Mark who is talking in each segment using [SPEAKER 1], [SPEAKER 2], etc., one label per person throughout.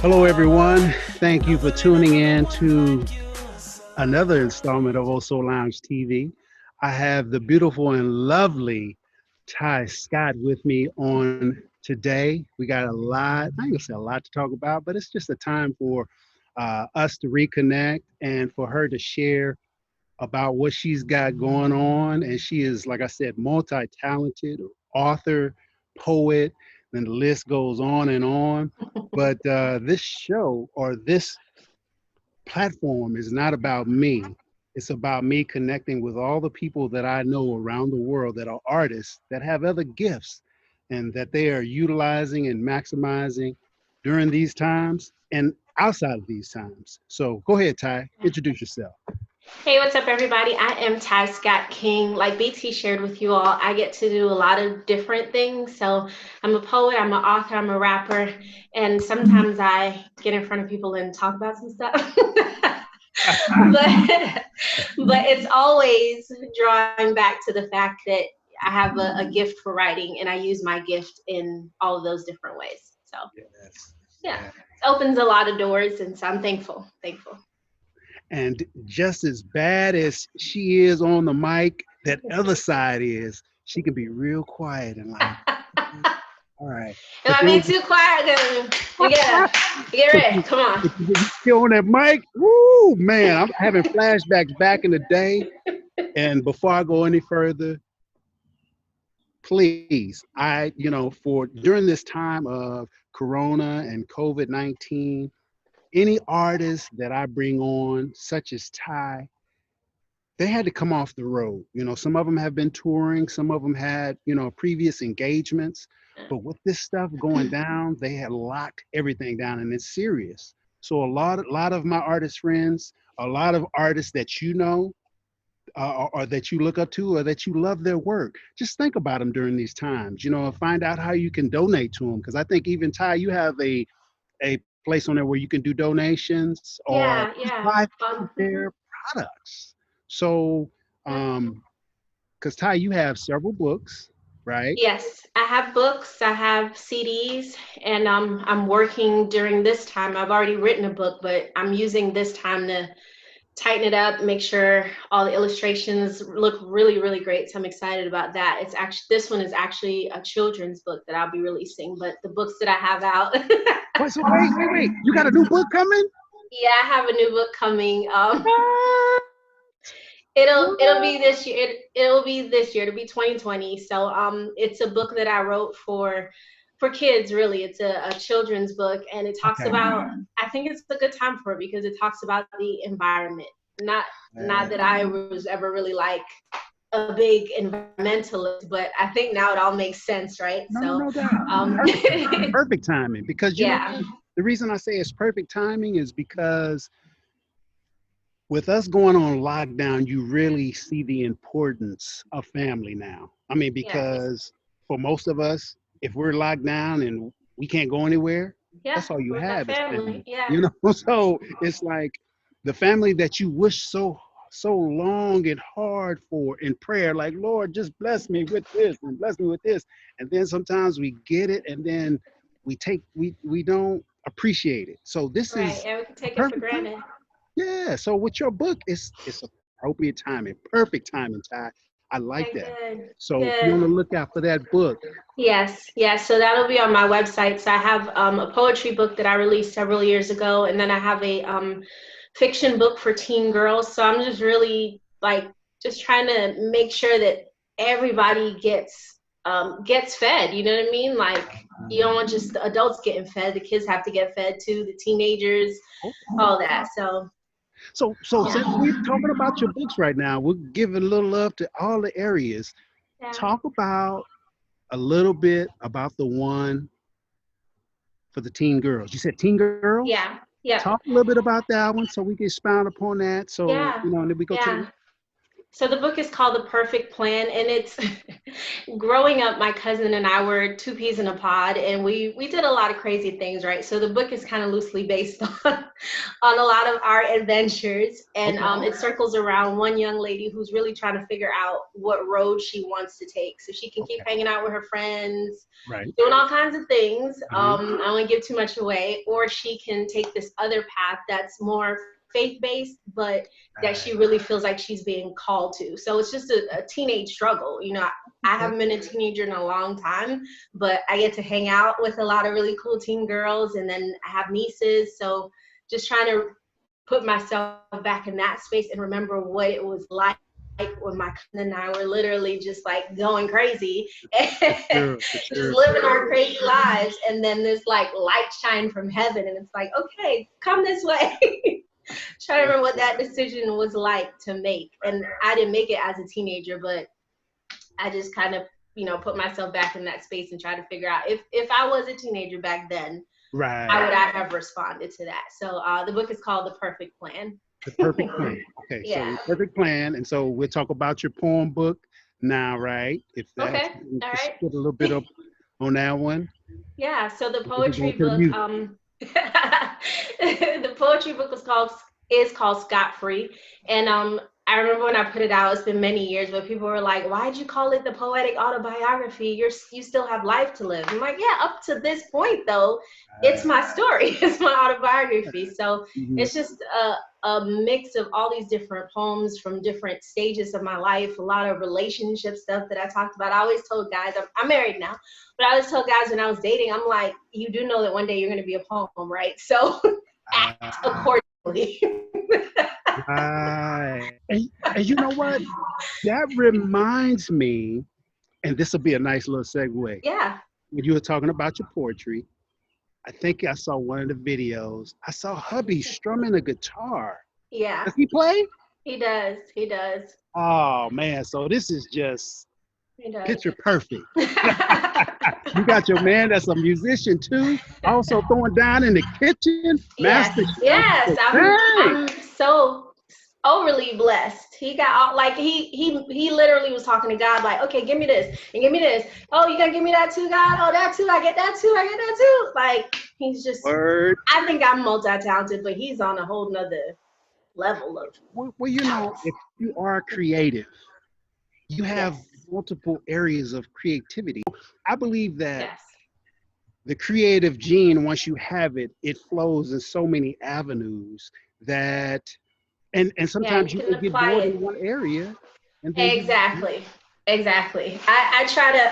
[SPEAKER 1] Hello, everyone. Thank you for tuning in to another installment of Oso Lounge TV. I have the beautiful and lovely Ty Scott with me on today. We got a lot, I ain't gonna say a lot to talk about, but it's just a time for us to reconnect and for her to share about what she's got going on. And she is, like I said, multi talented author, poet, and the list goes on and on. But this show or this platform is not about me. It's about me connecting with all the people that I know around the world that are artists that have other gifts and that they are utilizing and maximizing during these times and outside of these times. So go ahead, Ty, introduce yourself.
[SPEAKER 2] Hey, what's up, everybody? I am Ty Scott King. Like BT shared with you all, I get to do a lot of different things. So I'm a poet, I'm an author, I'm a rapper, and sometimes I get in front of people and talk about some stuff. but but it's always drawing back to the fact that I have a gift for writing, and I use my gift in all of those different ways. So
[SPEAKER 1] Yes.
[SPEAKER 2] yeah,
[SPEAKER 1] Yeah.
[SPEAKER 2] it opens a lot of doors, and so I'm thankful.
[SPEAKER 1] And just as bad as she is on the mic, that other side is she can be real quiet and like, all right.
[SPEAKER 2] If
[SPEAKER 1] But
[SPEAKER 2] I
[SPEAKER 1] then
[SPEAKER 2] be too quiet, then you gotta get
[SPEAKER 1] but
[SPEAKER 2] ready.
[SPEAKER 1] you,
[SPEAKER 2] Come on.
[SPEAKER 1] but you get on that mic, woo, man, I'm having flashbacks back in the day. And before I go any further, please, for during this time of Corona and COVID-19, any artist that I bring on, such as Ty, they had to come off the road. Some of them have been touring, some of them had, previous engagements. But with this stuff going down, they had locked everything down and it's serious. So a lot of my artist friends, a lot of artists that you know, or that you look up to or that you love their work, just think about them during these times, find out how you can donate to them. Because I think even Ty, you have a place on there where you can do donations or
[SPEAKER 2] Yeah,
[SPEAKER 1] just
[SPEAKER 2] yeah.
[SPEAKER 1] buy their products. So,
[SPEAKER 2] Yeah.
[SPEAKER 1] because Ty, you have several books, right?
[SPEAKER 2] Yes, I have books, I have CDs, and I'm working during this time. I've already written a book, but I'm using this time to tighten it up, make sure all the illustrations look really, really great. So I'm excited about that. It's actually This one is actually a children's book that I'll be releasing, but the books that I have out.
[SPEAKER 1] Wait, so wait. You got a new book coming?
[SPEAKER 2] Yeah, I have a new book coming.
[SPEAKER 1] What?
[SPEAKER 2] It'll
[SPEAKER 1] What?
[SPEAKER 2] be this year. It'll be this year. It'll be 2020. So it's a book that I wrote for kids. Really, it's a children's book, and it talks
[SPEAKER 1] Okay.
[SPEAKER 2] about. I think it's a good time for it because it talks about the environment. Not that
[SPEAKER 1] Uh,
[SPEAKER 2] I was ever really like a big environmentalist, but I think now it all makes sense, right?
[SPEAKER 1] no, no,
[SPEAKER 2] So,
[SPEAKER 1] no doubt.
[SPEAKER 2] um,
[SPEAKER 1] Perfect timing. Because
[SPEAKER 2] yeah,
[SPEAKER 1] the reason I say it's perfect timing is because with us going on lockdown, you really see the importance of family now. I mean,
[SPEAKER 2] yes,
[SPEAKER 1] because for most of us, if we're locked down and we can't go anywhere,
[SPEAKER 2] yeah,
[SPEAKER 1] that's all you
[SPEAKER 2] with my
[SPEAKER 1] have is
[SPEAKER 2] family,
[SPEAKER 1] family.
[SPEAKER 2] yeah.
[SPEAKER 1] So it's like the family that you wish so long and hard for in prayer, like Lord, just bless me with this and bless me with this. And then sometimes we get it and then we don't appreciate it. So this
[SPEAKER 2] Right,
[SPEAKER 1] is
[SPEAKER 2] and we can
[SPEAKER 1] a
[SPEAKER 2] take it for
[SPEAKER 1] perfect time.
[SPEAKER 2] granted.
[SPEAKER 1] Yeah. So with your book, it's appropriate timing, perfect timing, Ty. I like
[SPEAKER 2] Okay,
[SPEAKER 1] that.
[SPEAKER 2] good,
[SPEAKER 1] So be on the
[SPEAKER 2] good.
[SPEAKER 1] lookout for that book.
[SPEAKER 2] Yes, yes. So that'll be on my website. So I have a poetry book that I released several years ago, and then I have a fiction book for teen girls. So I'm just really like just trying to make sure that everybody gets fed. You know what I mean? Like you don't want just the adults getting fed. The kids have to get fed too. The teenagers, all that. So
[SPEAKER 1] So since
[SPEAKER 2] yeah,
[SPEAKER 1] we're talking about your books right now, we're giving a little love to all the areas.
[SPEAKER 2] yeah,
[SPEAKER 1] Talk about a little bit about the one for the teen girls. You said teen girls?
[SPEAKER 2] yeah,
[SPEAKER 1] Talk
[SPEAKER 2] yep,
[SPEAKER 1] a little bit about that one so we can expound upon that. So,
[SPEAKER 2] yeah,
[SPEAKER 1] and then we go to the
[SPEAKER 2] yeah.
[SPEAKER 1] next.
[SPEAKER 2] So the book is called The Perfect Plan, and it's growing up, my cousin and I were two peas in a pod, and we did a lot of crazy things, right? So the book is kind of loosely based on a lot of our adventures, and
[SPEAKER 1] Okay.
[SPEAKER 2] it circles around one young lady who's really trying to figure out what road she wants to take, so she can keep
[SPEAKER 1] Okay.
[SPEAKER 2] hanging out with her friends,
[SPEAKER 1] Right.
[SPEAKER 2] doing all kinds of things.
[SPEAKER 1] Mm-hmm.
[SPEAKER 2] I don't want to give too much away, or she can take this other path that's more faith-based, but that she really feels like she's being called to. So it's just a teenage struggle. You know, I
[SPEAKER 1] Okay.
[SPEAKER 2] haven't been a teenager in a long time, but I get to hang out with a lot of really cool teen girls, and then I have nieces. So just trying to put myself back in that space and remember what it was like when my cousin and I were literally just like going crazy and
[SPEAKER 1] For sure. For
[SPEAKER 2] just
[SPEAKER 1] sure.
[SPEAKER 2] living our crazy lives. And then this like light shine from heaven, and it's like, okay, come this way. Trying to remember what that decision was like to make. And I didn't make it as a teenager, but I just kind of, put myself back in that space and try to figure out if I was a teenager back then, how
[SPEAKER 1] Right.
[SPEAKER 2] would I have responded to that? So the book is called The Perfect Plan.
[SPEAKER 1] The perfect plan. Okay, so
[SPEAKER 2] Yeah.
[SPEAKER 1] the perfect plan, and so we'll talk about your poem book now, right? If that's
[SPEAKER 2] Okay. All
[SPEAKER 1] just
[SPEAKER 2] right.
[SPEAKER 1] put a little bit up on that one.
[SPEAKER 2] Yeah. So the
[SPEAKER 1] And then we go
[SPEAKER 2] poetry
[SPEAKER 1] to the
[SPEAKER 2] book,
[SPEAKER 1] music.
[SPEAKER 2] the poetry book is called Scot Free, and I remember when I put it out. It's been many years, but people were like, "Why'd you call it the poetic autobiography? You still have life to live." I'm like, "Yeah, up to this point, though, it's my story. It's my autobiography." So
[SPEAKER 1] Mhm.
[SPEAKER 2] it's just a mix of all these different poems from different stages of my life. A lot of relationship stuff that I talked about. I always told guys, I'm married now, but I always told guys when I was dating, I'm like, "You do know that one day you're going to be a poem, right? So act
[SPEAKER 1] Uh,
[SPEAKER 2] accordingly."
[SPEAKER 1] right. And you know what? That reminds me, and this will be a nice little segue.
[SPEAKER 2] Yeah.
[SPEAKER 1] When you were talking about your poetry, I think I saw one of the videos. I saw hubby strumming a guitar.
[SPEAKER 2] Yeah.
[SPEAKER 1] Does he play?
[SPEAKER 2] He does. He does.
[SPEAKER 1] Oh man, so this is just
[SPEAKER 2] He does.
[SPEAKER 1] picture perfect. You got your man that's a musician too, also throwing down in the kitchen, master
[SPEAKER 2] Yes.
[SPEAKER 1] chef.
[SPEAKER 2] Yes. I'm
[SPEAKER 1] Okay.
[SPEAKER 2] I'm so overly blessed. He got all like he literally was talking to God like, okay, give me this and give me this. Oh, you gonna give me that too, God? Oh, that too. I get that too. I get that too. Like he's just.
[SPEAKER 1] Word.
[SPEAKER 2] I think I'm multi-talented, but he's on a whole nother level of
[SPEAKER 1] Well,
[SPEAKER 2] talent.
[SPEAKER 1] if you are creative, you have
[SPEAKER 2] Yes.
[SPEAKER 1] multiple areas of creativity. I believe that
[SPEAKER 2] Yes.
[SPEAKER 1] the creative gene, once you have it, it flows in so many avenues that, and
[SPEAKER 2] Yeah,
[SPEAKER 1] sometimes
[SPEAKER 2] you
[SPEAKER 1] you
[SPEAKER 2] can
[SPEAKER 1] may get
[SPEAKER 2] apply
[SPEAKER 1] bored
[SPEAKER 2] it.
[SPEAKER 1] in one area, and then you,
[SPEAKER 2] Exactly. Exactly. I try to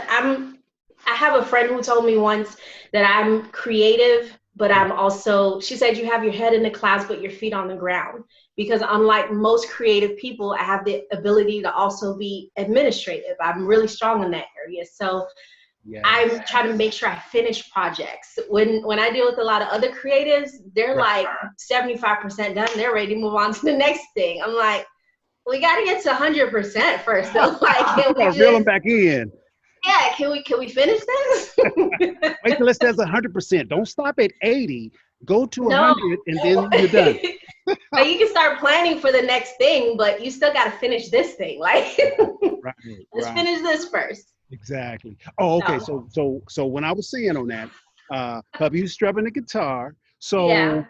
[SPEAKER 2] I have a friend who told me once that I'm creative, but I'm also, she said, you have your head in the clouds, but your feet on the ground. Because unlike most creative people, I have the ability to also be administrative. I'm really strong in that area. So
[SPEAKER 1] yes,
[SPEAKER 2] I'm trying to make sure I finish projects. When I deal with a lot of other creatives, they're
[SPEAKER 1] right.
[SPEAKER 2] like 75% done. They're ready to move on to the next thing. I'm like, we got to get to 100% first, though. Like, can
[SPEAKER 1] You
[SPEAKER 2] we
[SPEAKER 1] gotta reel them
[SPEAKER 2] just,
[SPEAKER 1] back in.
[SPEAKER 2] yeah, can we finish this?
[SPEAKER 1] Wait till it says 100%. Don't stop at 80. Go to
[SPEAKER 2] No.
[SPEAKER 1] 100, and then you're done.
[SPEAKER 2] Like, you can start planning for the next thing, but you still got to finish this thing. Like,
[SPEAKER 1] Right,
[SPEAKER 2] let's
[SPEAKER 1] right.
[SPEAKER 2] finish this first.
[SPEAKER 1] Exactly. Oh, okay.
[SPEAKER 2] So,
[SPEAKER 1] So when I was saying on that, hubby's strumming the guitar.
[SPEAKER 2] yeah.
[SPEAKER 1] So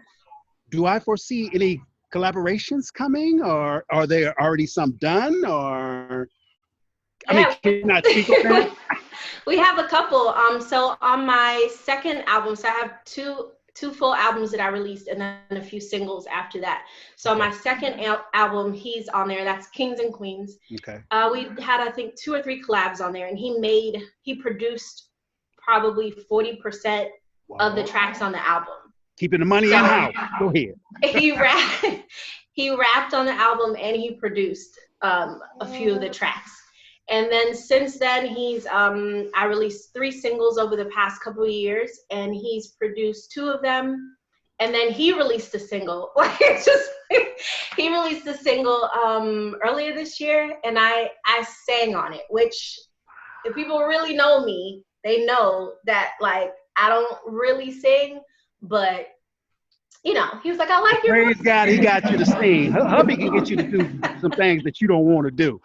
[SPEAKER 1] do I foresee any collaborations coming, or are there already some done? Or I mean,
[SPEAKER 2] Yeah.
[SPEAKER 1] can you not speak on that?
[SPEAKER 2] We have a couple. So on my second album, so I have two full albums that I released, and then a few singles after that. So on
[SPEAKER 1] Okay.
[SPEAKER 2] my second album, he's on there. That's Kings and Queens.
[SPEAKER 1] Okay.
[SPEAKER 2] We had, I think, 2 or 3 collabs on there, and he produced probably 40% of the
[SPEAKER 1] Wow.
[SPEAKER 2] tracks on the album.
[SPEAKER 1] Keeping the money in
[SPEAKER 2] So
[SPEAKER 1] house. Go ahead.
[SPEAKER 2] he rapped, he rapped on the album, and he produced a few of the tracks. And then since then, I released 3 singles over the past couple of years, and he's produced 2 of them. And then he released a single. Like, it's just, he released a single earlier this year, and I sang on it, which if people really know me, they know that like I don't really sing, but he was like, I like your
[SPEAKER 1] Praise
[SPEAKER 2] voice.
[SPEAKER 1] God, he got you to sing. Hubby can get you to do some things that you don't want to do.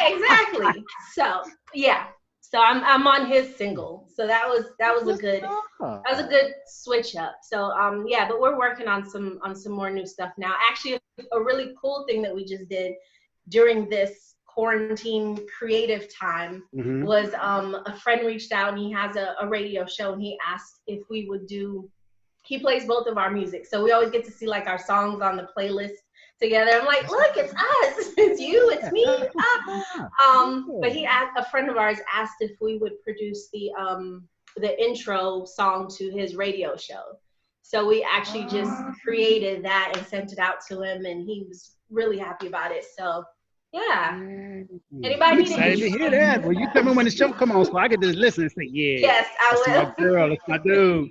[SPEAKER 2] Exactly. So yeah. So I'm on his single. So
[SPEAKER 1] What's up?
[SPEAKER 2] that was a good switch up. So yeah, but we're working on some more new stuff now. Actually, a really cool thing that we just did during this quarantine creative time
[SPEAKER 1] Hmm.
[SPEAKER 2] was a friend reached out and he has a radio show and he asked if we would do he plays both of our music. So we always get to see like our songs on the playlist together. I'm like,
[SPEAKER 1] That's
[SPEAKER 2] look, it's us. It's you, it's
[SPEAKER 1] yeah,
[SPEAKER 2] me.
[SPEAKER 1] that's what's up.
[SPEAKER 2] But
[SPEAKER 1] Yeah.
[SPEAKER 2] he asked a friend of ours asked if we would produce the intro song to his radio show. So we actually just created that and sent it out to him and he was really happy about it. So yeah.
[SPEAKER 1] Mm. I'm
[SPEAKER 2] Anybody need an
[SPEAKER 1] excited to hear
[SPEAKER 2] intro?
[SPEAKER 1] that. Well, you tell me when the show come on so I can just listen and say, yeah,
[SPEAKER 2] Yes,
[SPEAKER 1] that's my
[SPEAKER 2] I will.
[SPEAKER 1] girl, that's my dude.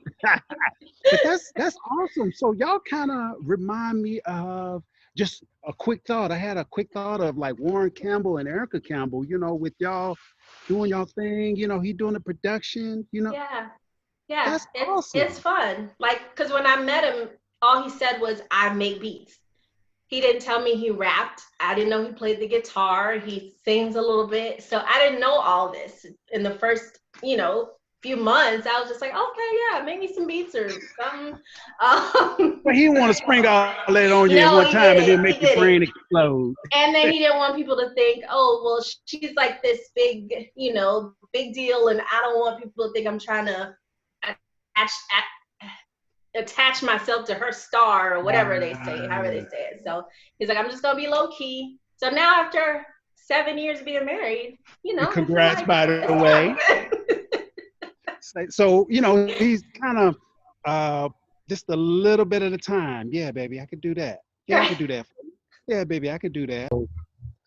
[SPEAKER 1] But that's awesome. So y'all kind of remind me of just a quick thought. I had a quick thought of like Warren Campbell and Erica Campbell, with y'all doing y'all thing, he doing the production,
[SPEAKER 2] Yeah. Yeah,
[SPEAKER 1] that's
[SPEAKER 2] it's
[SPEAKER 1] awesome.
[SPEAKER 2] fun. Like, cause when I met him, all he said was, "I make beats." He didn't tell me he rapped. I didn't know he played the guitar. He sings a little bit, so I didn't know all this in the first, few months. I was just like, okay, yeah, make me some beats or something.
[SPEAKER 1] But he didn't want to spring all that on you at
[SPEAKER 2] No,
[SPEAKER 1] one
[SPEAKER 2] he
[SPEAKER 1] time and
[SPEAKER 2] didn't.
[SPEAKER 1] then make
[SPEAKER 2] He
[SPEAKER 1] your
[SPEAKER 2] didn't.
[SPEAKER 1] brain explode.
[SPEAKER 2] And then he didn't want people to think, oh, well, she's like this big, big deal, and I don't want people to think I'm trying to attach attach myself to her star or whatever they say, however they
[SPEAKER 1] Right.
[SPEAKER 2] say it. So he's like, I'm just gonna be low key. So now after 7 years being married, I feel
[SPEAKER 1] Congrats,
[SPEAKER 2] like
[SPEAKER 1] by the way.
[SPEAKER 2] it's
[SPEAKER 1] So, he's kind of just a little bit at a time. Yeah, baby, I could do that. Yeah, I
[SPEAKER 2] time.
[SPEAKER 1] could do that for you. Yeah, baby, I could do that.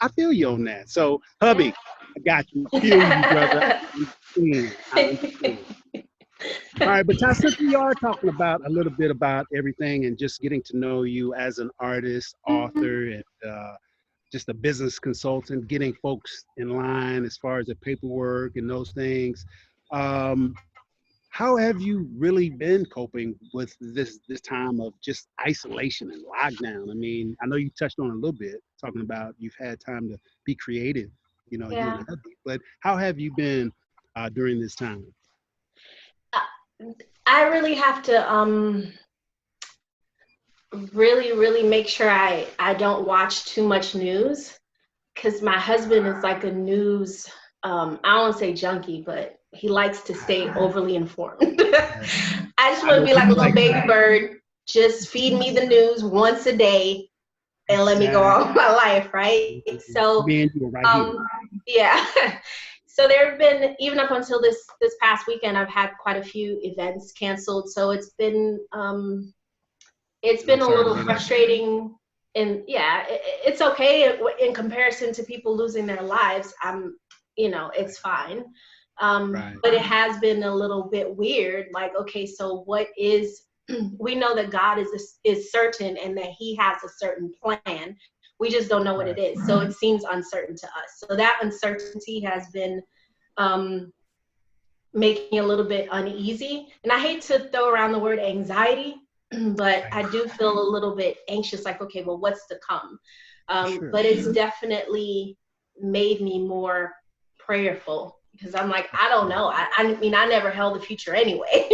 [SPEAKER 1] I feel you on that. So,
[SPEAKER 2] Yeah.
[SPEAKER 1] hubby, I got you. Feel you, brother. I understand. I understand. All right, but Ty, since we are talking about a little bit about everything and just getting to know you as an artist, author, and just a business consultant, getting folks in line as far as the paperwork and those things. Um, how have you really been coping with this time of just isolation and lockdown? I mean, I know you touched on it a little bit, talking about you've had time to be creative, you and
[SPEAKER 2] Yeah.
[SPEAKER 1] the hubby. But how have you been during this time?
[SPEAKER 2] I really have to really, really make sure I don't watch too much news because my husband is like a news I don't want to say junkie, but he likes to stay overly informed. I just
[SPEAKER 1] I
[SPEAKER 2] want to
[SPEAKER 1] know
[SPEAKER 2] be like a
[SPEAKER 1] people
[SPEAKER 2] little
[SPEAKER 1] like
[SPEAKER 2] baby
[SPEAKER 1] that.
[SPEAKER 2] bird. Just feed me the news once a day and let me go
[SPEAKER 1] Exactly.
[SPEAKER 2] on with my life, right? So,
[SPEAKER 1] Me and you are right here.
[SPEAKER 2] um, yeah. So there have been even up until this past weekend, I've had quite a few events canceled. So it's
[SPEAKER 1] I'm
[SPEAKER 2] been a
[SPEAKER 1] sorry to
[SPEAKER 2] little
[SPEAKER 1] hear that.
[SPEAKER 2] frustrating. And yeah, it's okay in comparison to people losing their lives. It's fine.
[SPEAKER 1] Right.
[SPEAKER 2] But it has been a little bit weird. Like, okay, so what is? We know that God is certain and that He has a certain plan. We just don't know what it
[SPEAKER 1] Right.
[SPEAKER 2] is. So it seems uncertain to us. So that uncertainty has been um, making me a little bit uneasy. And I hate to throw around the word anxiety, but
[SPEAKER 1] Right.
[SPEAKER 2] I do feel a little bit anxious, like, okay, well, what's to come?
[SPEAKER 1] For sure.
[SPEAKER 2] But it's definitely made me more prayerful because I'm like, I don't know. I mean, I never held the future anyway.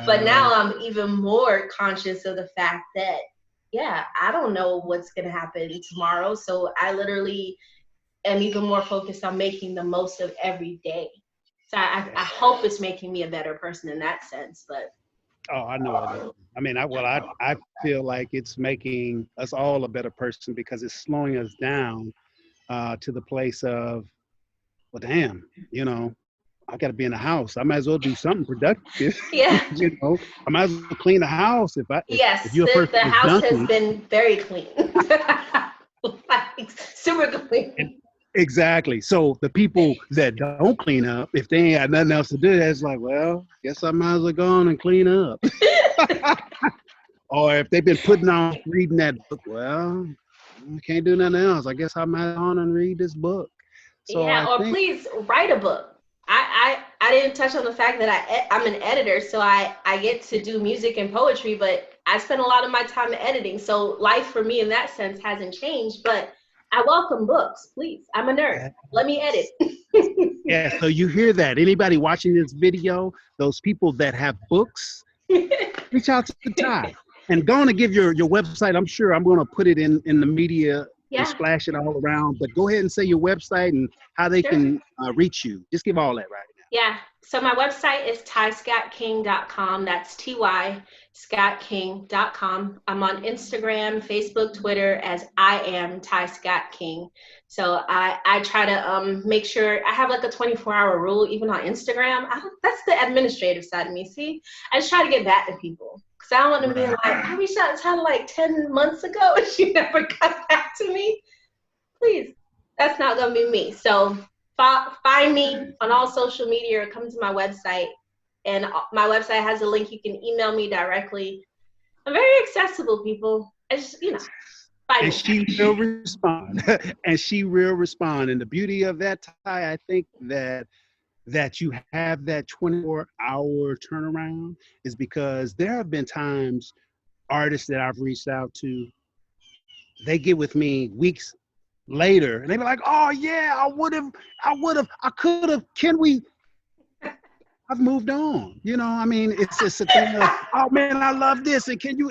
[SPEAKER 2] But now
[SPEAKER 1] Right.
[SPEAKER 2] I'm even more conscious of the fact that, yeah, I don't know what's going to happen tomorrow. So I literally am even more focused on making the most of every day. So I hope it's making me a better person in that sense. But
[SPEAKER 1] Oh, I know it is. I mean, I feel like it's making us all a better person because it's slowing us down to the place of, well, damn, I got to be in the house. I might as well do something productive.
[SPEAKER 2] yeah,
[SPEAKER 1] I might as well clean the house if
[SPEAKER 2] yes,
[SPEAKER 1] you're a
[SPEAKER 2] the
[SPEAKER 1] person that's
[SPEAKER 2] house has
[SPEAKER 1] junky.
[SPEAKER 2] been very clean. Like, super
[SPEAKER 1] And
[SPEAKER 2] clean.
[SPEAKER 1] exactly. So the people that don't clean up, if they ain't got nothing else to do, it's like, well, guess I might as well go on and clean up. Or if they've been putting off reading that book, well, I can't do nothing else. I guess I might on and read this book. So
[SPEAKER 2] Yeah,
[SPEAKER 1] I
[SPEAKER 2] or
[SPEAKER 1] think,
[SPEAKER 2] please write a book. I didn't touch on the fact that I'm an editor, so I get to do music and poetry, but I spend a lot of my time editing. So life for me in that sense hasn't changed, but I welcome books. Please. I'm a nerd. Let me edit.
[SPEAKER 1] Yeah, so you hear that. Anybody watching this video, those people that have books, reach out to Ty. And go on and give your website. I'm sure I'm going to put it in the media and
[SPEAKER 2] Yeah,
[SPEAKER 1] splash it all around. But go ahead and say your website and how they
[SPEAKER 2] sure.
[SPEAKER 1] can reach you. Just give all that right now.
[SPEAKER 2] Yeah. So my website is tyscottking.com. That's tyscottking.com. I'm on Instagram, Facebook, Twitter as I am Ty Scott King. So I try to make sure I have like a 24-hour rule even on Instagram. That's the administrative side of me. See, I just try to get back to people because I don't want them being
[SPEAKER 1] Right.
[SPEAKER 2] like, I reached out to Tyler like 10 months ago and she never got back to me. Please, that's not gonna be me. So find me on all social media or come to my website. And my website has a link. You can email me directly. I'm very accessible, people. I just, find
[SPEAKER 1] And
[SPEAKER 2] me.
[SPEAKER 1] she will respond. And she will respond. And the beauty of that, Ty, I think that you have that 24-hour turnaround is because there have been times artists that I've reached out to, they get with me weeks later and they be like, oh yeah, I could have, can we, I've moved on. I mean, it's just a thing of, oh man, I love this. And can you,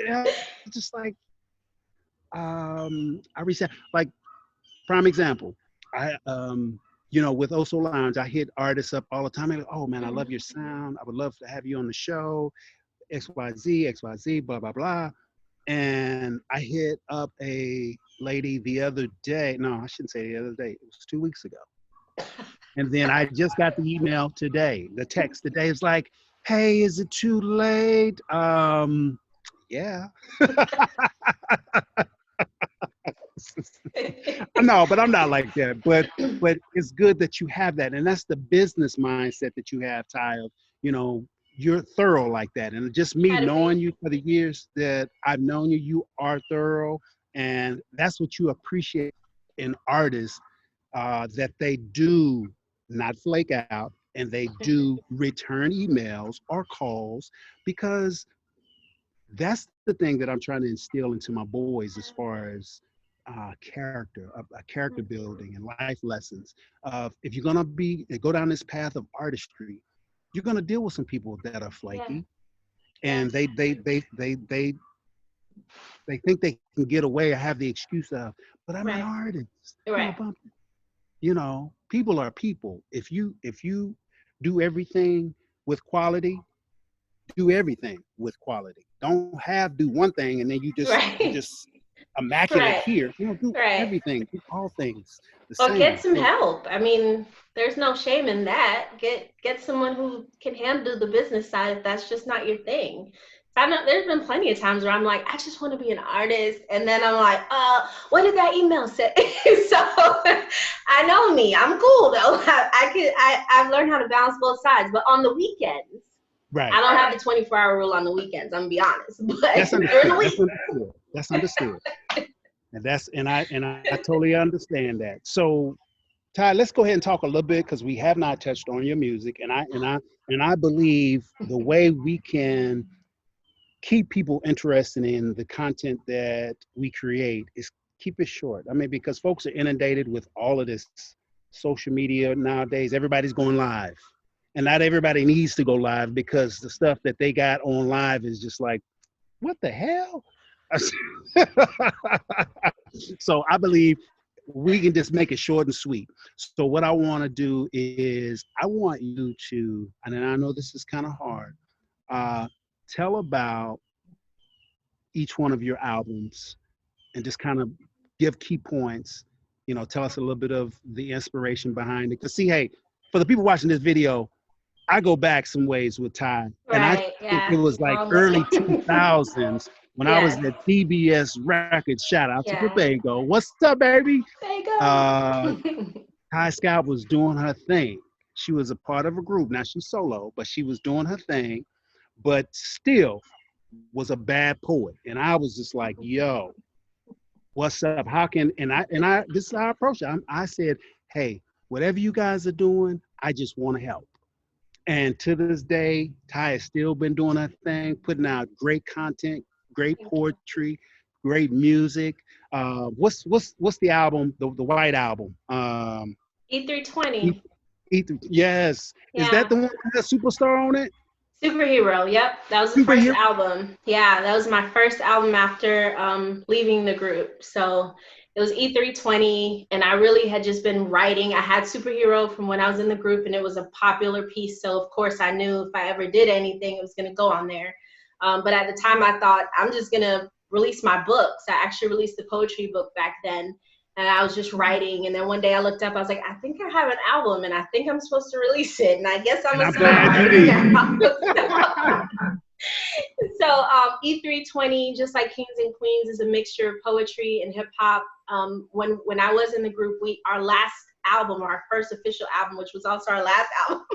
[SPEAKER 1] just like, I reached out, like, prime example, with Oso Lounge, I hit artists up all the time. They're like, oh man, I love your sound. I would love to have you on the show, XYZ, blah, blah, blah. And I hit up a lady the other day. No, I shouldn't say the other day. It was 2 weeks ago. And then I just got the email today, the text today. It's like, hey, is it too late? Yeah. No, but I'm not like that. But it's good that you have that. And that's the business mindset that you have, Ty, of, you're thorough like that. And just me
[SPEAKER 2] Try to
[SPEAKER 1] knowing
[SPEAKER 2] be.
[SPEAKER 1] you for the years that I've known you, you are thorough. And that's what you appreciate in artists, that they do not flake out and they do return emails or calls, because that's the thing that I'm trying to instill into my boys as far as character building and life lessons. If you're gonna go down this path of artistry, you're gonna deal with some people that are
[SPEAKER 2] Yeah,
[SPEAKER 1] flaky,
[SPEAKER 2] yeah,
[SPEAKER 1] and they think they can get away or have the excuse of, but I'm an
[SPEAKER 2] right,
[SPEAKER 1] artist.
[SPEAKER 2] right,
[SPEAKER 1] Bump. People are people. If you do everything with quality, do everything with quality. Don't do one thing and then you
[SPEAKER 2] right,
[SPEAKER 1] just immaculate
[SPEAKER 2] right,
[SPEAKER 1] here. Do
[SPEAKER 2] right.
[SPEAKER 1] everything, do all things the
[SPEAKER 2] Or get
[SPEAKER 1] same.
[SPEAKER 2] some
[SPEAKER 1] So
[SPEAKER 2] help. I mean, there's no shame in that. Get someone who can handle the business side if that's just not your thing. I know there's been plenty of times where I'm like, I just want to be an artist, and then I'm like, what did that email say? So I know me. I'm cool though. I've learned how to balance both sides. But on the weekends,
[SPEAKER 1] right.
[SPEAKER 2] I don't have the 24-hour rule on the weekends. I'm gonna be honest. But
[SPEAKER 1] That's
[SPEAKER 2] during the
[SPEAKER 1] understood.
[SPEAKER 2] week,
[SPEAKER 1] That's understood. And I totally understand that. So Ty, let's go ahead and talk a little bit because we have not touched on your music, and I believe the way we can keep people interested in the content that we create is keep it short. I mean, because folks are inundated with all of this social media nowadays. Everybody's going live. And not everybody needs to go live because the stuff that they got on live is just like, what the hell? So I believe we can just make it short and sweet. So what I want to do is I want you to, and I know this is kind of hard, uh, tell about each one of your albums and just kind of give key points. Tell us a little bit of the inspiration behind it. Because see, hey, for the people watching this video, I go back some ways with Ty, and I
[SPEAKER 2] right?
[SPEAKER 1] think it
[SPEAKER 2] Yeah.
[SPEAKER 1] was like
[SPEAKER 2] Long
[SPEAKER 1] early
[SPEAKER 2] way.
[SPEAKER 1] 2000s when I was
[SPEAKER 2] Yes.
[SPEAKER 1] at CBS Records. Shout out to
[SPEAKER 2] Yeah.
[SPEAKER 1] Tobago. What's up, baby?
[SPEAKER 2] There you go.
[SPEAKER 1] Uh, Ty Scott was doing her thing. She was a part of a group. Now she's solo, but she was doing her thing, but still was a bad poet. And I was just like, yo, what's up? How can, and I this is how I approached it. I said, hey, whatever you guys are doing, I just want to help. And to this day, Ty has still been doing her thing, putting out great content, great
[SPEAKER 2] Thank you.
[SPEAKER 1] poetry, great music. What's the album? The white album. E,
[SPEAKER 2] E320.
[SPEAKER 1] yes, is that
[SPEAKER 2] Yeah.
[SPEAKER 1] the one with that superstar on it?
[SPEAKER 2] Superhero, yep. That was the first
[SPEAKER 1] Superhero.
[SPEAKER 2] album. Yeah, that was my first album after leaving the group. So it was E320, and I really had just been writing. I had Superhero from when I was in the group, and it was a popular piece. So, of course, I knew if I ever did anything, it was going to go on there. But at the time, I thought, I'm just going to release my books. I actually released the poetry book back then. And I was just writing, and then one day I looked up. I was like, I think I have an album, and I think I'm supposed to release it. And I guess I'm
[SPEAKER 1] And
[SPEAKER 2] gonna
[SPEAKER 1] I'm
[SPEAKER 2] start
[SPEAKER 1] glad you
[SPEAKER 2] writing
[SPEAKER 1] did.
[SPEAKER 2] now. So E320, just like Kings and Queens, is a mixture of poetry and hip hop. When I was in the group, our last album, our first official album, which was also our last album,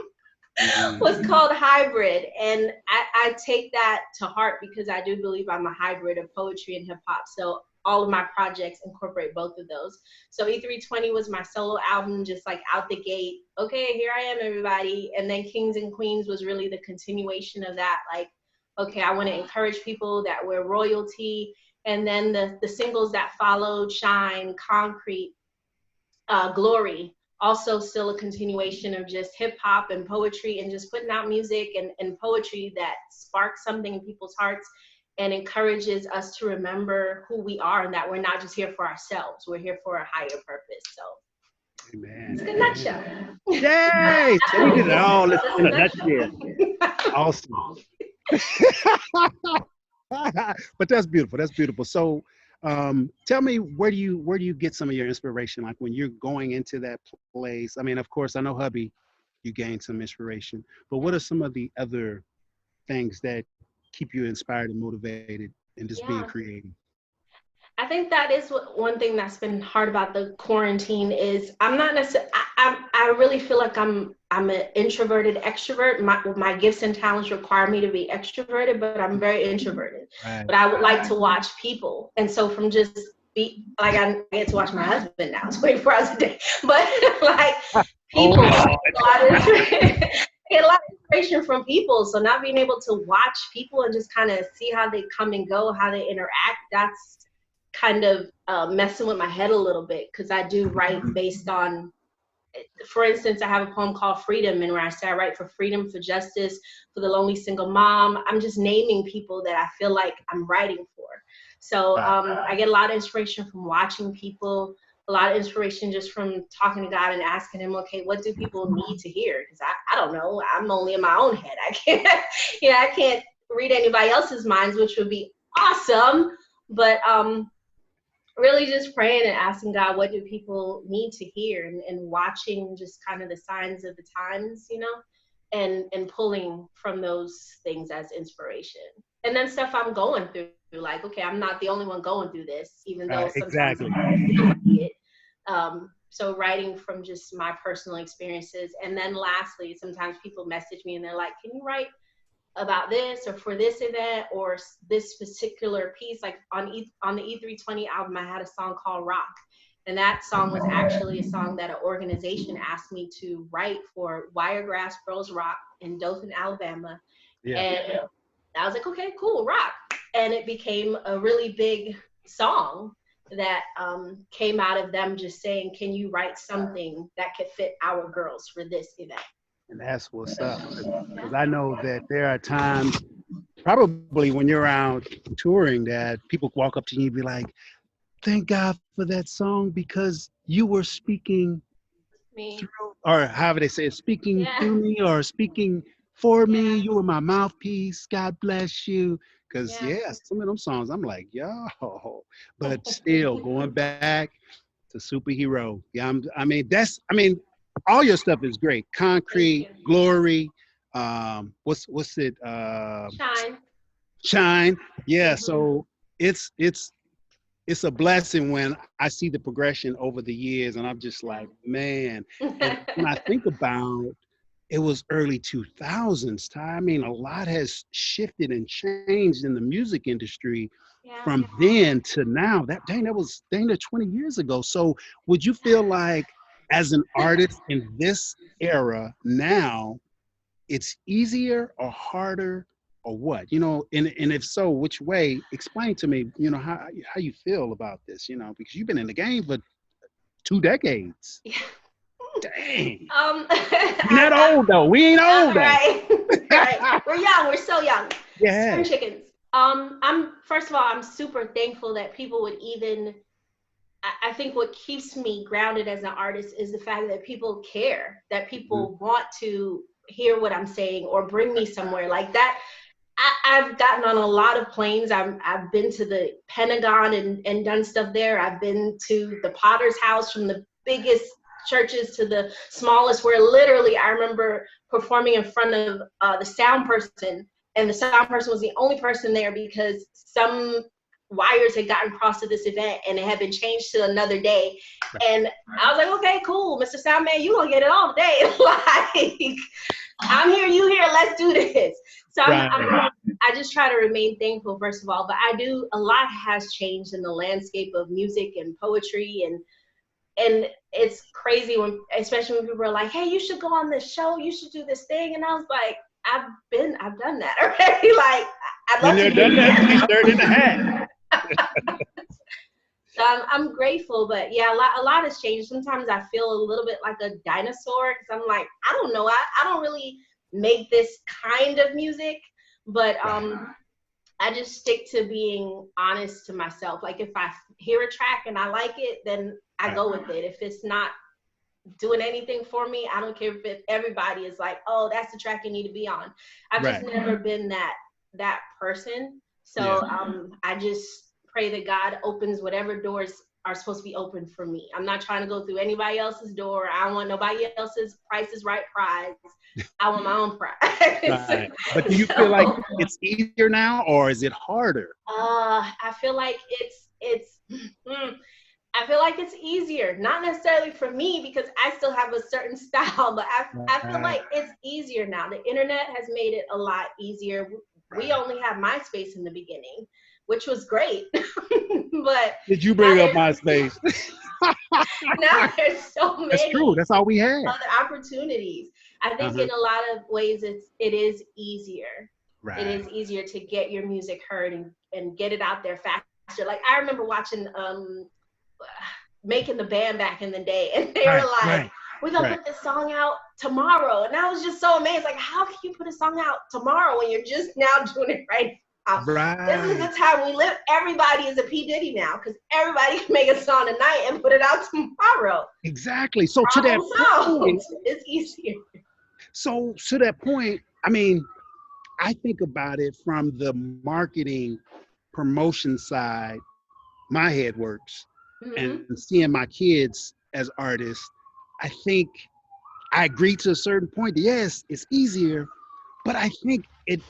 [SPEAKER 2] was called Hybrid. And I take that to heart because I do believe I'm a hybrid of poetry and hip hop. So all of my projects incorporate both of those. So E320 was my solo album, just like out the gate. Okay, here I am, everybody. And then Kings and Queens was really the continuation of that. Like, okay, I want to encourage people that we're royalty. And then the singles that followed, Shine, Concrete, Glory, also still a continuation of just hip hop and poetry and just putting out music and poetry that sparks something in people's hearts and encourages us to remember who we are and that we're not just here for ourselves. We're here for a higher purpose. So
[SPEAKER 1] Amen.
[SPEAKER 2] it's a good nutshell.
[SPEAKER 1] Yay! So we did it all
[SPEAKER 2] That's
[SPEAKER 1] in
[SPEAKER 2] a
[SPEAKER 1] a nutshell.
[SPEAKER 2] nutshell.
[SPEAKER 1] Awesome. But that's beautiful. That's beautiful. So tell me, where do you get some of your inspiration? Like when you're going into that place. I mean, of course, I know hubby, you gain some inspiration, but what are some of the other things that keep you inspired and motivated and just being
[SPEAKER 2] Yeah.
[SPEAKER 1] creative?
[SPEAKER 2] I think that is one thing that's been hard about the quarantine is I'm not necessarily. I really feel like I'm an introverted extrovert. My gifts and talents require me to be extroverted, but I'm very introverted.
[SPEAKER 1] Right.
[SPEAKER 2] But I would like to watch people, and so from just be like I get to watch my husband now 24 hours a day, but like
[SPEAKER 1] Oh
[SPEAKER 2] people, I
[SPEAKER 1] Lord.
[SPEAKER 2] get a lot of inspiration from people. So not being able to watch people and just kind of see how they come and go, how they interact, that's kind of messing with my head a little bit because I do write based on, for instance, I have a poem called Freedom, and where I say I write for freedom, for justice, for the lonely single mom. I'm just naming people that I feel like I'm writing for. So I get a lot of inspiration from watching people, a lot of inspiration just from talking to God and asking him, okay, what do people need to hear? Because I don't know. I'm only in my own head. I can't, I can't read anybody else's minds, which would be awesome. But really just praying and asking God, what do people need to hear, and watching just kind of the signs of the times, and pulling from those things as inspiration. And then stuff I'm going through, like, okay, I'm not the only one going through this, even though
[SPEAKER 1] Right.
[SPEAKER 2] sometimes
[SPEAKER 1] Exactly.
[SPEAKER 2] it might feel like it. So writing from just my personal experiences. And then lastly, sometimes people message me and they're like, can you write about this or for this event or this particular piece? Like on the E320 album, I had a song called Rock. And that song was actually a song that an organization asked me to write for Wiregrass Girls Rock in Dothan, Alabama.
[SPEAKER 1] Yeah.
[SPEAKER 2] And I was like, okay, cool, rock. And it became a really big song that came out of them just saying, can you write something that could fit our girls for this event?
[SPEAKER 1] And that's what's up. Because I know that there are times, probably when you're out touring, that people walk up to you and be like, thank God for that song because you were speaking
[SPEAKER 2] Me.
[SPEAKER 1] through, or however they say it, speaking
[SPEAKER 2] Yeah.
[SPEAKER 1] through me or speaking for me.
[SPEAKER 2] Yeah.
[SPEAKER 1] You were my mouthpiece. God bless you. Because,
[SPEAKER 2] Yeah.
[SPEAKER 1] yeah, some of them songs, I'm like, yo, but still going back to superhero. Yeah, I mean, all your stuff is great. Concrete, Glory, what's it?
[SPEAKER 2] Shine.
[SPEAKER 1] Shine. Yeah,
[SPEAKER 2] Mhm.
[SPEAKER 1] so it's a blessing when I see the progression over the years, and I'm just like, man. And when I think about it was early 2000s, Ty. I mean, a lot has shifted and changed in the music industry
[SPEAKER 2] Yeah.
[SPEAKER 1] from then to now. That was 20 years ago. So would you feel like as an artist in this era now, it's easier or harder or what? And if so, which way? Explain to me, how you feel about this, because you've been in the game for 2 decades.
[SPEAKER 2] Yeah.
[SPEAKER 1] Dang. We're not
[SPEAKER 2] I,
[SPEAKER 1] old though. We ain't old though.
[SPEAKER 2] right, right. We're young. We're so young.
[SPEAKER 1] Yeah.
[SPEAKER 2] Spring chickens. I'm first of all, I'm super thankful that people would even. I think what keeps me grounded as an artist is the fact that people care, that people want to hear what I'm saying or bring me somewhere like that. I've gotten on a lot of planes. I've been to the Pentagon and done stuff there. I've been to the Potter's house, from the biggest churches to the smallest, where literally I remember performing in front of the sound person, and the sound person was the only person there because some wires had gotten crossed at this event and it had been changed to another day. And I was like, okay, cool, Mr. Soundman, you gonna get it all today. Like, I'm here, you here, let's do this. So I just try to remain thankful, first of all, but a lot has changed in the landscape of music and poetry, and it's crazy especially when people are like, hey, you should go on this show, you should do this thing. And I was like, I've done that already. Like, I'd love to do that.
[SPEAKER 1] T-shirt in the hat.
[SPEAKER 2] So I'm grateful, but yeah, a lot has changed. Sometimes I feel a little bit like a dinosaur because I'm like, I don't know, I don't really make this kind of music, but I just stick to being honest to myself. Like, if I hear a track and I like it, then I go with it. If it's not doing anything for me, I don't care if everybody is like, oh, that's the track you need to be on. I've just never been that person. So I just pray that God opens whatever doors are supposed to be open for me. I'm not trying to go through anybody else's door. I don't want nobody else's Price is Right prize. I want my own prize.
[SPEAKER 1] Right. But do you feel like it's easier now, or is it harder?
[SPEAKER 2] I feel like I feel like it's easier. Not necessarily for me, because I still have a certain style, but I feel like it's easier now. The internet has made it a lot easier. We only had MySpace in the beginning, which was great. But
[SPEAKER 1] did you bring up MySpace?
[SPEAKER 2] Now there's so many.
[SPEAKER 1] That's true. That's all we had.
[SPEAKER 2] Other opportunities. I think in a lot of ways it is easier. Right. It is easier to get your music heard and get it out there faster. Like, I remember watching Making the Band back in the day, and they were like, we're gonna put this song out tomorrow. And I was just so amazed. Like, how can you put a song out tomorrow when you're just now doing it right now? This is the time we live. Everybody is a P. Diddy now, because everybody can make a song tonight and put it out tomorrow.
[SPEAKER 1] Exactly. So to that point,
[SPEAKER 2] it's easier.
[SPEAKER 1] So to that point, I mean, I think about it from the marketing promotion side. My head works. And seeing my kids as artists, I think I agree to a certain point. Yes, it's easier, but I think it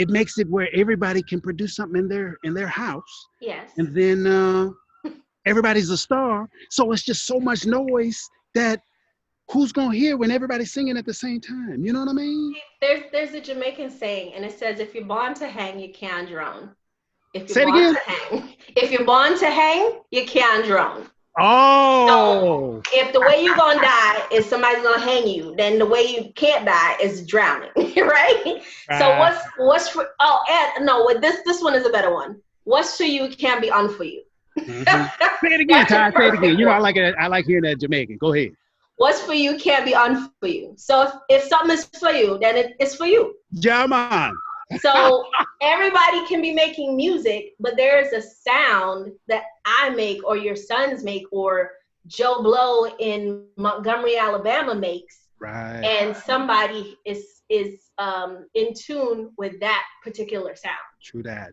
[SPEAKER 1] makes it where everybody can produce something in their house.
[SPEAKER 2] Yes.
[SPEAKER 1] And then everybody's a star. So it's just so much noise that who's gonna hear when everybody's singing at the same time? You know what I mean?
[SPEAKER 2] There's a Jamaican saying, and it says, if you're born to hang, you can't drone.
[SPEAKER 1] Say it again.
[SPEAKER 2] If you're born to hang, you can't drone.
[SPEAKER 1] Oh.
[SPEAKER 2] So if the way you're gonna die is somebody's gonna hang you, then the way you can't die is drowning, right? So what's for? Oh, and no, this one is a better one. What's for you can't be un for you.
[SPEAKER 1] Say it again, Ty. Say it again. You know, I like it. I like hearing that Jamaican. Go ahead.
[SPEAKER 2] What's for you can't be un for you. So if something is for you, then it's for you.
[SPEAKER 1] Yeah, man.
[SPEAKER 2] So everybody can be making music, but there is a sound that I make, or your sons make, or Joe Blow in Montgomery, Alabama makes.
[SPEAKER 1] Right.
[SPEAKER 2] And somebody is in tune with that particular sound.
[SPEAKER 1] True that.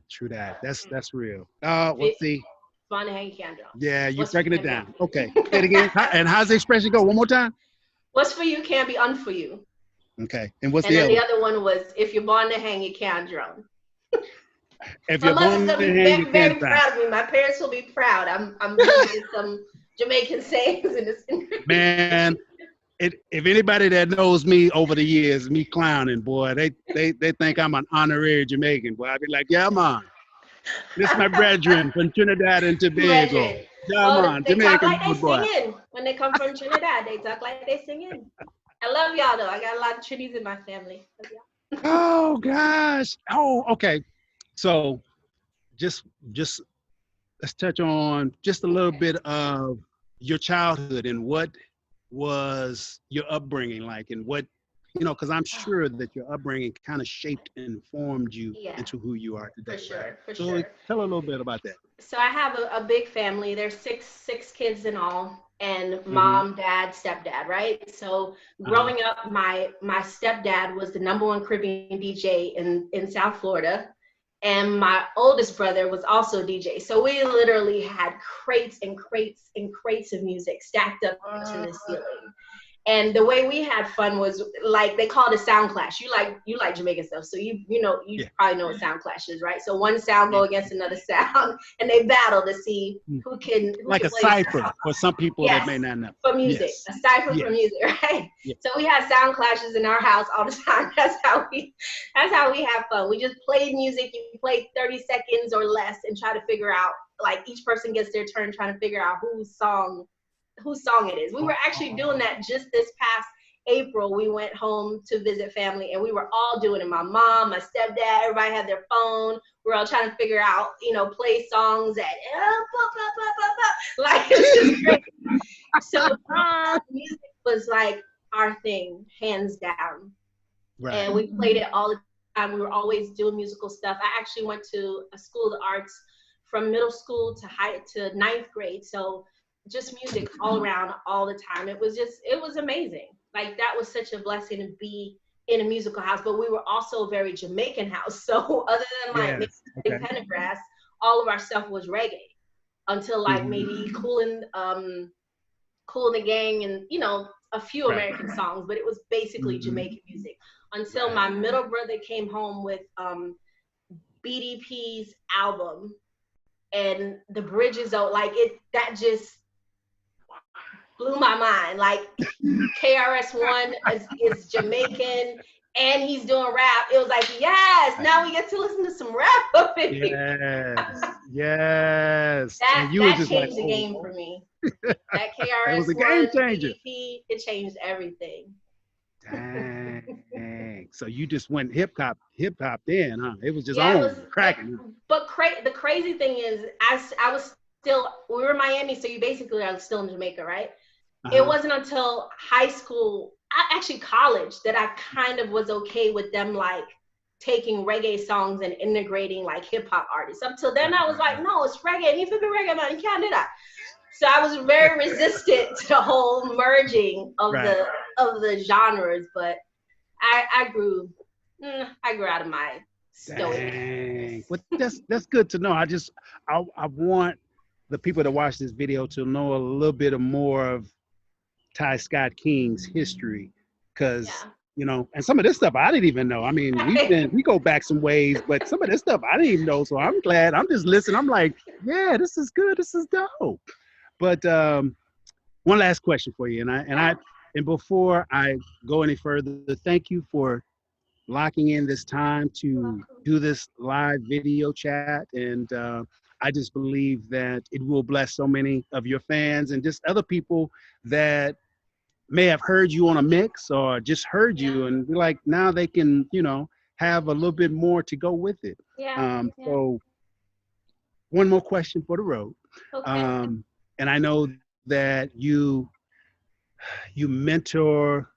[SPEAKER 1] That's real. Let's see.
[SPEAKER 2] Born to hang, you can't drone.
[SPEAKER 1] Yeah, you're breaking it down. Okay. Say it again. And how's the expression go? One more time.
[SPEAKER 2] What's for you can't be un for you.
[SPEAKER 1] Okay. And what's
[SPEAKER 2] and
[SPEAKER 1] the
[SPEAKER 2] then
[SPEAKER 1] other?
[SPEAKER 2] The other one was, if you're born to hang, you can't drone.
[SPEAKER 1] If you're born to hang, you
[SPEAKER 2] very
[SPEAKER 1] can't
[SPEAKER 2] proud of me. My parents will be proud. I'm using some Jamaican sayings in this.
[SPEAKER 1] Man, if anybody that knows me over the years, me clowning, boy, they think I'm an honorary Jamaican. Boy, I'd be like, yeah, man. This is my brethren from Trinidad and Tobago. Yeah, man.
[SPEAKER 2] They
[SPEAKER 1] Jamaican
[SPEAKER 2] talk like
[SPEAKER 1] boy.
[SPEAKER 2] they sing in. When they come from Trinidad, they talk like they sing in. I love y'all, though. I got a lot of Trinis in my family.
[SPEAKER 1] Oh gosh. Oh, okay. So just just let's touch on just a little
[SPEAKER 2] Okay.
[SPEAKER 1] bit of your childhood and what was your upbringing like, and what, because I'm
[SPEAKER 2] Oh,
[SPEAKER 1] sure that your upbringing kind of shaped and formed you
[SPEAKER 2] yeah,
[SPEAKER 1] into who you are
[SPEAKER 2] for
[SPEAKER 1] today, right?
[SPEAKER 2] sure, for
[SPEAKER 1] So
[SPEAKER 2] sure.
[SPEAKER 1] tell a little bit about that.
[SPEAKER 2] So I have a big family. There's six kids in all, and
[SPEAKER 1] Mm-hmm.
[SPEAKER 2] mom, dad, stepdad, right? So
[SPEAKER 1] Uh-huh.
[SPEAKER 2] growing up, my stepdad was the number one Caribbean DJ in South Florida, and my oldest brother was also a DJ. So we literally had crates and crates and crates of music stacked up to
[SPEAKER 1] Uh,
[SPEAKER 2] the ceiling. And the way we had fun was like they called it sound clash. You like Jamaican stuff, so you
[SPEAKER 1] yeah,
[SPEAKER 2] probably know what sound clash is, right? So one sound
[SPEAKER 1] yeah.
[SPEAKER 2] go against another sound, and they battle to see
[SPEAKER 1] Mm.
[SPEAKER 2] who
[SPEAKER 1] Like
[SPEAKER 2] can
[SPEAKER 1] a
[SPEAKER 2] play.
[SPEAKER 1] cipher for some people that
[SPEAKER 2] Yes,
[SPEAKER 1] may not know.
[SPEAKER 2] for music,
[SPEAKER 1] Yes,
[SPEAKER 2] a cipher for
[SPEAKER 1] yes,
[SPEAKER 2] music, right?
[SPEAKER 1] yeah.
[SPEAKER 2] So we had sound clashes in our house all the time. That's how we have fun. We just played music. You play 30 seconds or less and try to figure out, like, each person gets their turn trying to figure out whose song it is. We were actually doing
[SPEAKER 1] Oh,
[SPEAKER 2] that just this past April. We went home to visit family, and we were all doing it. My mom, my stepdad, everybody had their phone. We're all trying to figure out, play songs at like, it was just great. So music was like our thing, hands down, and
[SPEAKER 1] right.
[SPEAKER 2] we played it all the time. We were always doing musical stuff. I actually went to a school of the arts from middle school to ninth grade. So just music all around all the time. It was amazing. Like, that was such a blessing to be in a musical house. But we were also a very Jamaican house. So other than like maybe
[SPEAKER 1] Yes. Okay.
[SPEAKER 2] Pendergrass, all of our stuff was reggae until like
[SPEAKER 1] Hmm.
[SPEAKER 2] maybe Cool and the Gang, and a few
[SPEAKER 1] Right.
[SPEAKER 2] American songs, but it was basically
[SPEAKER 1] Hmm.
[SPEAKER 2] Jamaican music until my
[SPEAKER 1] Right.
[SPEAKER 2] middle brother came home with BDP's album, and the bridges out, like, it that just blew my mind. Like, KRS-One is Jamaican, and he's doing rap. It was like, yes,
[SPEAKER 1] Right.
[SPEAKER 2] now we get to listen to some rap up in here.
[SPEAKER 1] Yes. Yes. And
[SPEAKER 2] That
[SPEAKER 1] you were
[SPEAKER 2] that
[SPEAKER 1] just like,
[SPEAKER 2] changed the
[SPEAKER 1] oh,
[SPEAKER 2] game
[SPEAKER 1] oh.
[SPEAKER 2] for me. That
[SPEAKER 1] It was a game
[SPEAKER 2] KRS-One,
[SPEAKER 1] changer.
[SPEAKER 2] BDP, it changed everything.
[SPEAKER 1] Dang. So you just went hip hop then, huh? It was just
[SPEAKER 2] Yeah, it
[SPEAKER 1] on
[SPEAKER 2] was.
[SPEAKER 1] cracking.
[SPEAKER 2] But the crazy thing is, I was still. We were in Miami, so you basically are still in Jamaica, right? It
[SPEAKER 1] Uh-huh.
[SPEAKER 2] wasn't until high school, actually college, that I kind of was okay with them, like, taking reggae songs and integrating like hip hop artists. Up till then,
[SPEAKER 1] Right,
[SPEAKER 2] I was
[SPEAKER 1] right,
[SPEAKER 2] like,
[SPEAKER 1] right.
[SPEAKER 2] no, it's reggae. And if you be reggae, man, you can't do that. So I was very resistant to the whole merging of
[SPEAKER 1] Right.
[SPEAKER 2] the genres. But I grew out of my stoicness.
[SPEAKER 1] Dang. Well, that's good to know. I want the people to watch this video to know a little bit more of Ty Scott King's history, because
[SPEAKER 2] Yeah.
[SPEAKER 1] and some of this stuff I didn't even know. I mean, we go back some ways, but some of this stuff I didn't even know. So I'm glad. I'm just listening. I'm like, yeah, this is good. This is dope. But one last question for you,
[SPEAKER 2] Yeah.
[SPEAKER 1] and before I go any further, thank you for locking in this time
[SPEAKER 2] You're
[SPEAKER 1] to
[SPEAKER 2] welcome.
[SPEAKER 1] do this live video chat. And I just believe that it will bless so many of your fans and just other people that may have heard you on a mix or just heard
[SPEAKER 2] Yeah.
[SPEAKER 1] you and be like, now they can, have a little bit more to go with it.
[SPEAKER 2] Yeah. Yeah.
[SPEAKER 1] So one more question for the road.
[SPEAKER 2] Okay.
[SPEAKER 1] Um, and I know that you mentor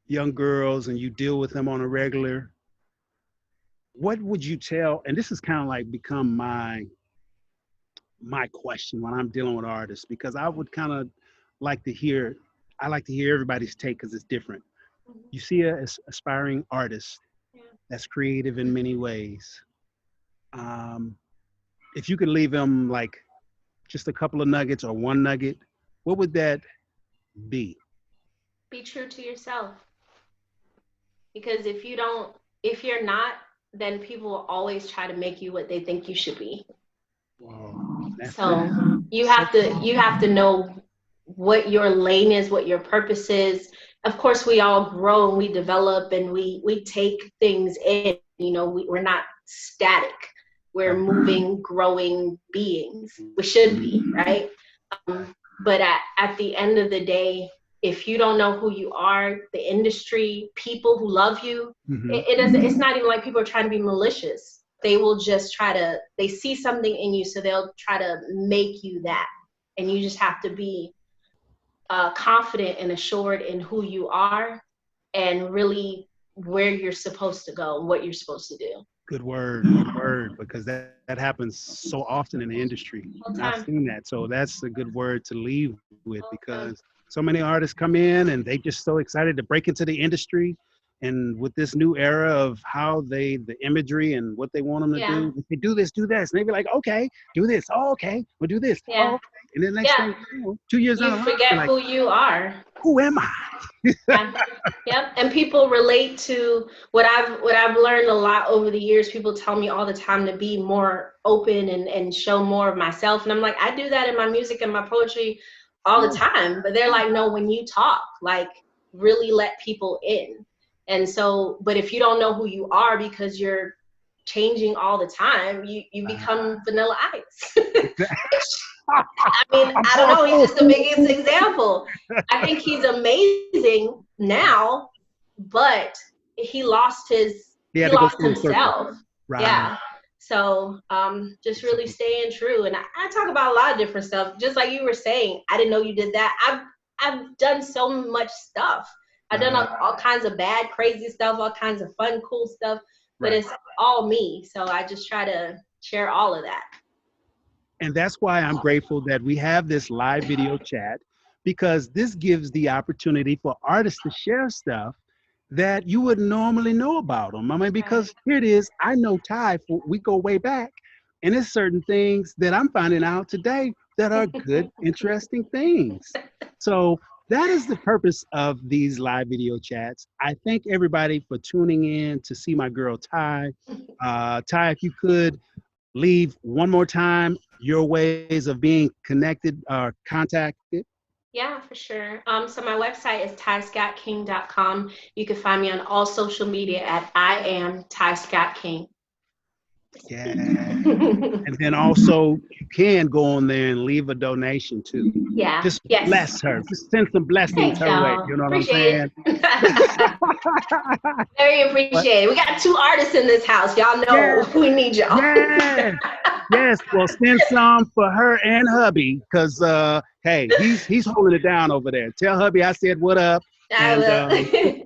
[SPEAKER 1] young girls and you deal with them on a regular. What would you tell? And this has kind of like become my question when I'm dealing with artists, because I would kind of like to hear. I like to hear everybody's take because it's different.
[SPEAKER 2] Mhm.
[SPEAKER 1] You see a aspiring artist
[SPEAKER 2] Yeah.
[SPEAKER 1] that's creative in many ways. Um, if you could leave them like just a couple of nuggets or one nugget, what would that be?
[SPEAKER 2] Be true to yourself, because if you're not, then people will always try to make you what they think you should be.
[SPEAKER 1] Wow, that's
[SPEAKER 2] So
[SPEAKER 1] good.
[SPEAKER 2] you
[SPEAKER 1] So
[SPEAKER 2] have to you have to know what your lane is, what your purpose is. Of course, we all grow and we develop and we take things in. We're not static. We're
[SPEAKER 1] right.
[SPEAKER 2] moving, growing beings. We should be, right? But at the end of the day, if you don't know who you are, the industry, people who love you,
[SPEAKER 1] Hmm.
[SPEAKER 2] it's not even like people are trying to be malicious. They will just they see something in you, so they'll try to make you that. And you just have to be confident and assured in who you are and really where you're supposed to go and what you're supposed to do.
[SPEAKER 1] Good word, because that happens so often in the industry.
[SPEAKER 2] All the
[SPEAKER 1] And I've
[SPEAKER 2] time.
[SPEAKER 1] seen that. So that's a good word to leave with,
[SPEAKER 2] All the time.
[SPEAKER 1] because so many artists come in and they just so excited to break into the industry. And with this new era of how the imagery and what they want them to
[SPEAKER 2] Yeah.
[SPEAKER 1] do, if they do this. And they be like, okay, do this. Oh, okay, we'll do this. Oh,
[SPEAKER 2] Yeah.
[SPEAKER 1] okay. And then next
[SPEAKER 2] Yeah.
[SPEAKER 1] thing you know, 2 years down
[SPEAKER 2] You
[SPEAKER 1] the line, you're
[SPEAKER 2] forget
[SPEAKER 1] like,
[SPEAKER 2] who you are.
[SPEAKER 1] who am I?
[SPEAKER 2] Yeah. Yep. And people relate to what I've learned a lot over the years. People tell me all the time to be more open and show more of myself. And I'm like, I do that in my music and my poetry all the
[SPEAKER 1] Yeah.
[SPEAKER 2] time. But they're like, no, when you talk, like really let people in. And so, but if you don't know who you are because you're changing all the time, you become vanilla ice. I mean,
[SPEAKER 1] I'm
[SPEAKER 2] I don't know. He's
[SPEAKER 1] powerful.
[SPEAKER 2] just the biggest example. I think he's amazing now, but he lost
[SPEAKER 1] He
[SPEAKER 2] he
[SPEAKER 1] had to go
[SPEAKER 2] lost
[SPEAKER 1] full circle.
[SPEAKER 2] himself.
[SPEAKER 1] Right.
[SPEAKER 2] Yeah. So just really staying true. And I talk about a lot of different stuff. Just like you were saying, I didn't know you did that. I've done so much stuff. I've done
[SPEAKER 1] Right.
[SPEAKER 2] all kinds of bad, crazy stuff, all kinds of fun, cool stuff, but
[SPEAKER 1] Right.
[SPEAKER 2] it's all me. So I just try to share all of that.
[SPEAKER 1] And that's why I'm grateful that we have this live video chat, because this gives the opportunity for artists to share stuff that you wouldn't normally know about them. I mean,
[SPEAKER 2] Right.
[SPEAKER 1] because here it is, I know Ty, we go way back, and there's certain things that I'm finding out today that are good, interesting things. So that is the purpose of these live video chats. I thank everybody for tuning in to see my girl Ty. Ty, if you could leave one more time your ways of being connected or contacted.
[SPEAKER 2] Yeah, for sure. So my website is tyscottking.com. You can find me on all social media at I am Ty Scott King.
[SPEAKER 1] Yeah. And then also you can go on there and leave a donation too.
[SPEAKER 2] Yeah.
[SPEAKER 1] Just
[SPEAKER 2] Yes.
[SPEAKER 1] bless her. Just send some blessings
[SPEAKER 2] Thanks,
[SPEAKER 1] her way.
[SPEAKER 2] y'all.
[SPEAKER 1] You know what I'm
[SPEAKER 2] Appreciate
[SPEAKER 1] saying?
[SPEAKER 2] it. Very
[SPEAKER 1] But
[SPEAKER 2] appreciated. We got two artists in this house. Y'all
[SPEAKER 1] yeah,
[SPEAKER 2] know we need y'all.
[SPEAKER 1] yeah. Yes, well, send some for her and hubby, because hey, he's holding it down over there. Tell hubby I said what up,
[SPEAKER 2] I
[SPEAKER 1] and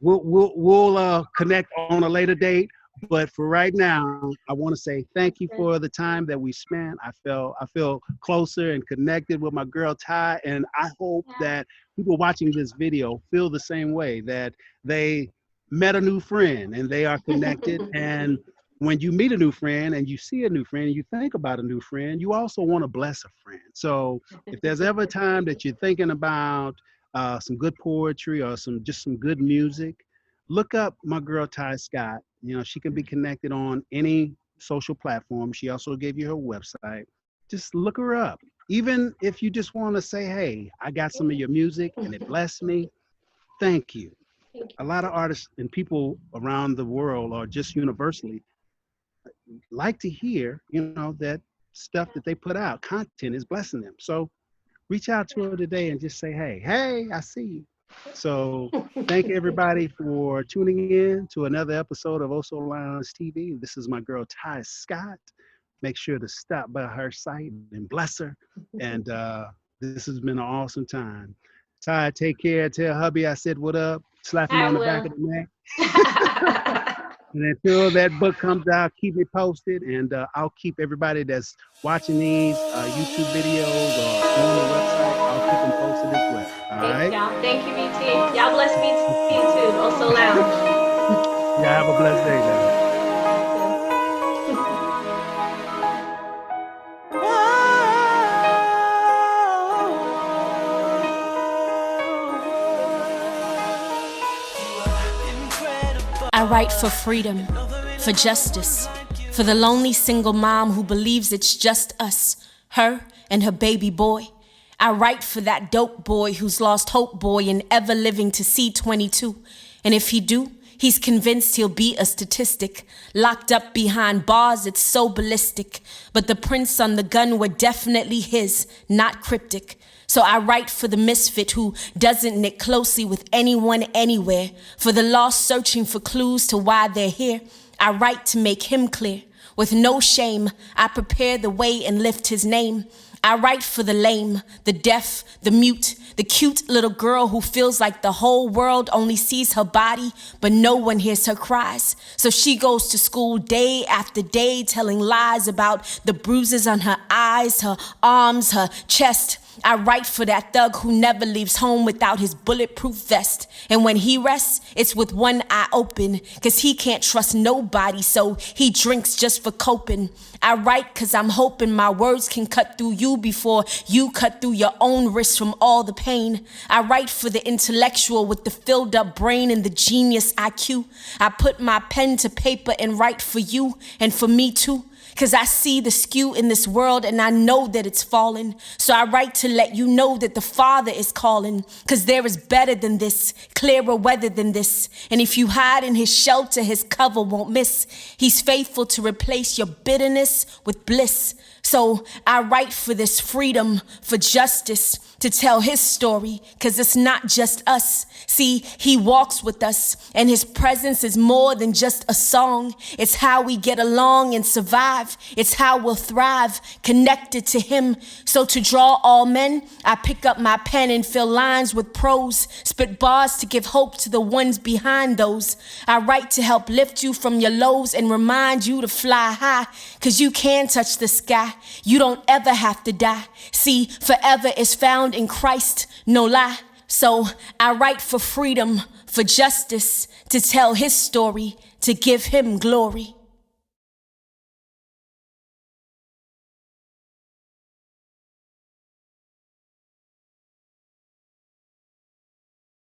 [SPEAKER 2] will.
[SPEAKER 1] we'll connect on a later date. But for right now, I want to say thank you for the time that we spent. I feel closer and connected with my girl Ty, and I hope that people watching this video feel the same way, that they met a new friend and they are connected. And when you meet a new friend and you see a new friend and you think about a new friend, you also want to bless a friend. So if there's ever a time that you're thinking about some good poetry or some good music, look up my girl Ty Scott. You know, she can be connected on any social platform. She also gave you her website. Just look her up. Even if you just want to say, hey, I got some of your music and it blessed me, thank you. A lot of artists and people around the world, or just universally, like to hear, that stuff that they put out, content is blessing them. So reach out to her today and just say, hey, I see you. So thank everybody for tuning in to another episode of Oso Lounge TV. This is my girl Ty Scott. Make sure to stop by her site and bless her. And this has been an awesome time. Ty, take care. Tell hubby I said what up. Slap him
[SPEAKER 2] I
[SPEAKER 1] on the back of the neck. And until that book comes out, keep me posted, and I'll keep everybody that's watching these YouTube videos or on the website, I'll keep them posted as well. All
[SPEAKER 2] Thanks,
[SPEAKER 1] right?
[SPEAKER 2] y'all. Thank you, BT. Y'all bless BT too. Also Lounge.
[SPEAKER 1] Yeah, have a blessed day now.
[SPEAKER 3] I write for freedom, for justice, for the lonely single mom who believes it's just us, her and her baby boy. I write for that dope boy who's lost hope, boy, in ever living to see 22. And if he do, he's convinced he'll be a statistic. Locked up behind bars, it's so ballistic. But the prints on the gun were definitely his, not cryptic. So I write for the misfit who doesn't knit closely with anyone anywhere, for the lost searching for clues to why they're here. I write to make him clear. With no shame, I prepare the way and lift his name. I write for the lame, the deaf, the mute, the cute little girl who feels like the whole world only sees her body, but no one hears her cries. So she goes to school day after day telling lies about the bruises on her eyes, her arms, her chest. I write for that thug who never leaves home without his bulletproof vest. And when he rests, it's with one eye open, cause he can't trust nobody, so he drinks just for coping. I write cause I'm hoping my words can cut through you before you cut through your own wrist from all the pain. I write for the intellectual with the filled up brain and the genius IQ. I put my pen to paper and write for you and for me too. Cause I see the skew in this world and I know that it's fallen. So I write to let you know that the Father is calling. Cause there is better than this, clearer weather than this. And if you hide in his shelter, his cover won't miss. He's faithful to replace your bitterness with bliss. So I write for this freedom, for justice, to tell his story, cause it's not just us. See, he walks with us, and his presence is more than just a song. It's how we get along and survive. It's how we'll thrive, connected to him. So to draw all men, I pick up my pen and fill lines with prose, spit bars to give hope to the ones behind those. I write to help lift you from your lows and remind you to fly high, cause you can touch the sky. You don't ever have to die. See, forever is found in Christ, no lie. So I write for freedom, for justice, to tell his story, to give him glory.